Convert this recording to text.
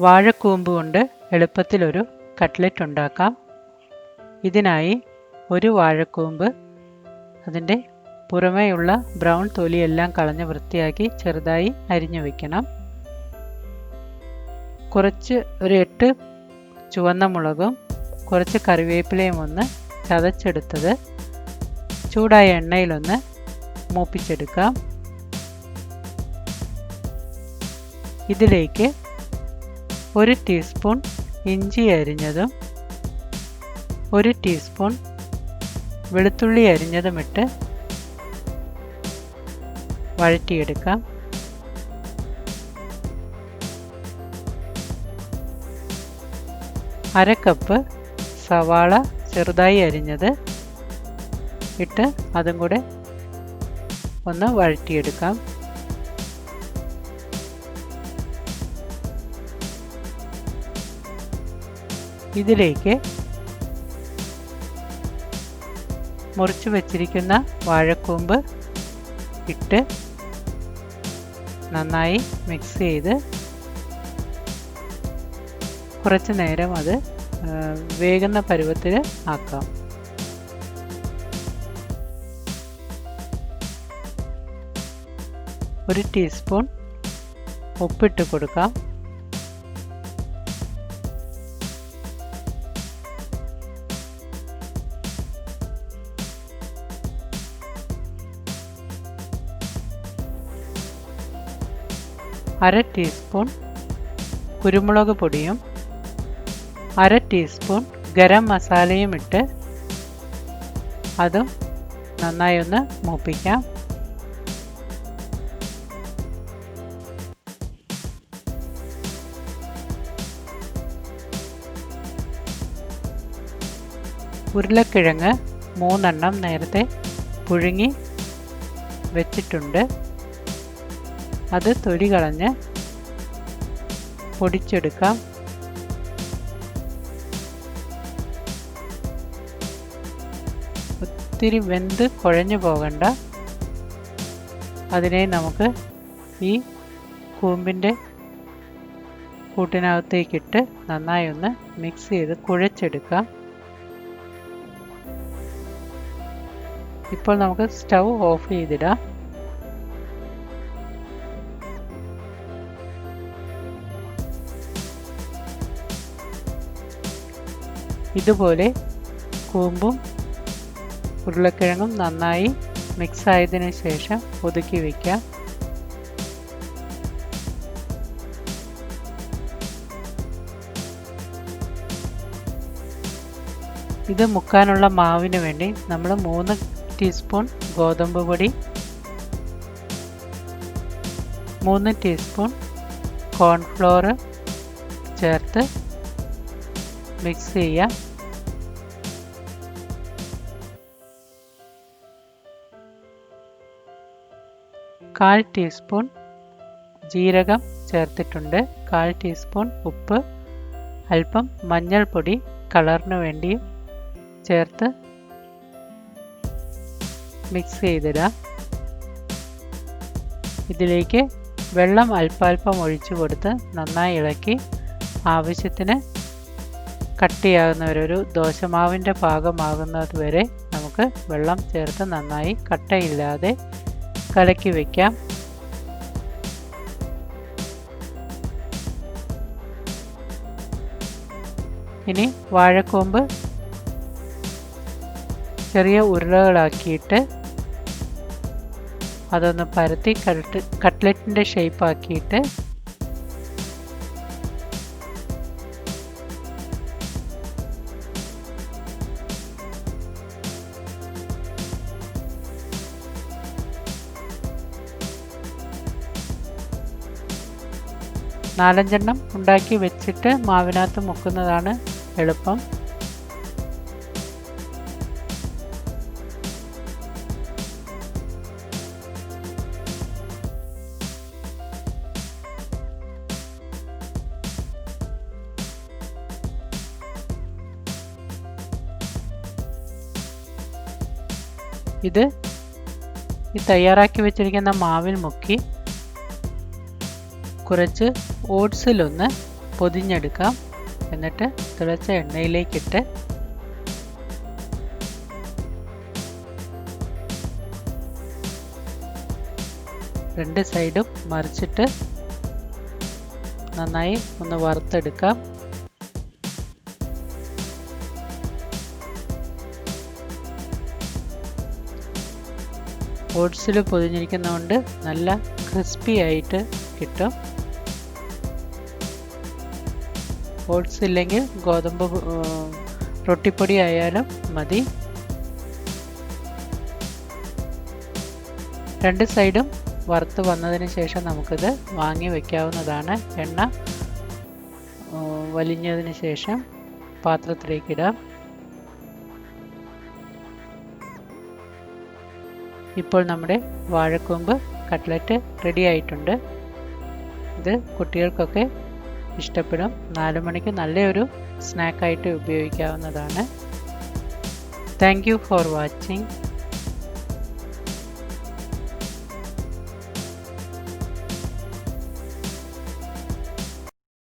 വാഴക്കൂമ്പ് കൊണ്ട് എളുപ്പത്തിലൊരു കട്ട്ലറ്റ് ഉണ്ടാക്കാം. ഇതിനായി ഒരു വാഴക്കൂമ്പ് അതിൻ്റെ പുറമേയുള്ള ബ്രൗൺ തൊലിയെല്ലാം കളഞ്ഞ് വൃത്തിയാക്കി ചെറുതായി അരിഞ്ഞു വയ്ക്കണം. കുറച്ച് ഒരു 8 ചുവന്ന മുളകും കുറച്ച് കറിവേപ്പിലയും ഒന്ന് ചതച്ചെടുത്തത് ചൂടായ എണ്ണയിലൊന്ന് മൂപ്പിച്ചെടുക്കാം. ഇതിലേക്ക് 1 ടീസ്പൂൺ ഇഞ്ചി അരിഞ്ഞതും 1 ടീസ്പൂൺ വെളുത്തുള്ളി അരിഞ്ഞതും ഇട്ട് വഴറ്റിയെടുക്കാം. അര കപ്പ് സവാള ചെറുതായി അരിഞ്ഞത് ഇട്ട് അതും കൂടെ ഒന്ന് വഴറ്റിയെടുക്കാം. ഇതിലേക്ക് മുറിച്ച് വച്ചിരിക്കുന്ന വാഴക്കൂമ്പ് ഇട്ട് നന്നായി മിക്സ് ചെയ്ത് കുറച്ച് നേരം അത് വേകുന്ന പരുവത്തിൽ ആക്കാം. ഒരു ടീസ്പൂൺ ഉപ്പിട്ട് കൊടുക്കാം. അര ടീസ്പൂൺ കുരുമുളക് പൊടിയും അര ടീസ്പൂൺ ഗരം മസാലയും ഇട്ട് അതും നന്നായി ഒന്ന് മൂപ്പിക്കാം. ഉരുളക്കിഴങ്ങ് 3 എണ്ണം നേരത്തെ പുഴുങ്ങി വെച്ചിട്ടുണ്ട്. അത് തൊലി കളഞ്ഞ് പൊടിച്ചെടുക്കാം. ഒത്തിരി വെന്ത് കുഴഞ്ഞു പോകണ്ട. അതിനെ നമുക്ക് ഈ കൂമ്പിൻ്റെ കൂട്ടിനകത്തേക്കിട്ട് നന്നായി ഒന്ന് മിക്സ് ചെയ്ത് കുഴച്ചെടുക്കാം. ഇപ്പോൾ നമുക്ക് സ്റ്റൗ ഓഫ് ചെയ്തിടാം. ഇതുപോലെ കൂമ്പും ഉരുളക്കിഴങ്ങും നന്നായി മിക്സ് ആയതിനു ശേഷം ഒതുക്കി വയ്ക്കാം. ഇത് മുക്കാനുള്ള മാവിന് വേണ്ടി നമ്മൾ 3 ടീസ്പൂൺ ഗോതമ്പ് പൊടി, 3 ടീസ്പൂൺ കോൺഫ്ലോർ ചേർത്ത് മിക്സ് ചെയ്യാം. കാൽ ടീസ്പൂൺ ജീരകം ചേർത്തിട്ടുണ്ട്. 1/4 ടീസ്പൂൺ ഉപ്പ്, അല്പം മഞ്ഞൾപ്പൊടി കളറിന് വേണ്ടിയും ചേർത്ത് മിക്സ് ചെയ്തിടാം. ഇതിലേക്ക് വെള്ളം അല്പാൽപ്പം ഒഴിച്ചു കൊടുത്ത് നന്നായി ഇളക്കി ആവശ്യത്തിന് കട്ടിയാകുന്നവരൊരു ദോശമാവിൻ്റെ പാകമാകുന്നത് വരെ നമുക്ക് വെള്ളം ചേർത്ത് നന്നായി കട്ടയില്ലാതെ കലക്കി വയ്ക്കാം. ഇനി വാഴക്കൂമ്പ് ചെറിയ ഉരുളകളാക്കിയിട്ട് അതൊന്ന് പരത്തി കട്ട്ലറ്റിൻ്റെ ഷേപ്പാക്കിയിട്ട് നാലഞ്ചെണ്ണം ഉണ്ടാക്കി വെച്ചിട്ട് മാവിനകത്ത് മുക്കുന്നതാണ് എളുപ്പം. ഇത് ഈ തയ്യാറാക്കി വെച്ചിരിക്കുന്ന മാവിൽ മുക്കി കുറച്ച് ഓട്സിലൊന്ന് പൊതിഞ്ഞെടുക്കാം. എന്നിട്ട് തിളച്ച എണ്ണയിലേക്കിട്ട് രണ്ട് സൈഡും മറിച്ചിട്ട് നന്നായി ഒന്ന് വറുത്തെടുക്കാം. ഓട്സിൽ പൊതിഞ്ഞിരിക്കുന്നതുകൊണ്ട് നല്ല ക്രിസ്പി ആയിട്ട് കിട്ടും. ഓട്സ് ഇല്ലെങ്കിൽ ഗോതമ്പ് റൊട്ടിപ്പൊടി ആയാലും മതി. രണ്ട് സൈഡും വറുത്ത് വന്നതിന് ശേഷം നമുക്കിത് വാങ്ങി വയ്ക്കാവുന്നതാണ്. എണ്ണ വലിഞ്ഞതിന് ശേഷം പാത്രത്തിലേക്കിടാം. ഇപ്പോൾ നമ്മുടെ വാഴക്കൂമ്പ് കട്ട്ലറ്റ് റെഡി ആയിട്ടുണ്ട്. ഇത് കുട്ടികൾക്കൊക്കെ ഇഷ്ടപ്പെടും. 4 മണിക്ക് നല്ലൊരു സ്നാക്കായിട്ട് ഉപയോഗിക്കാവുന്നതാണ്. Thank you for watching.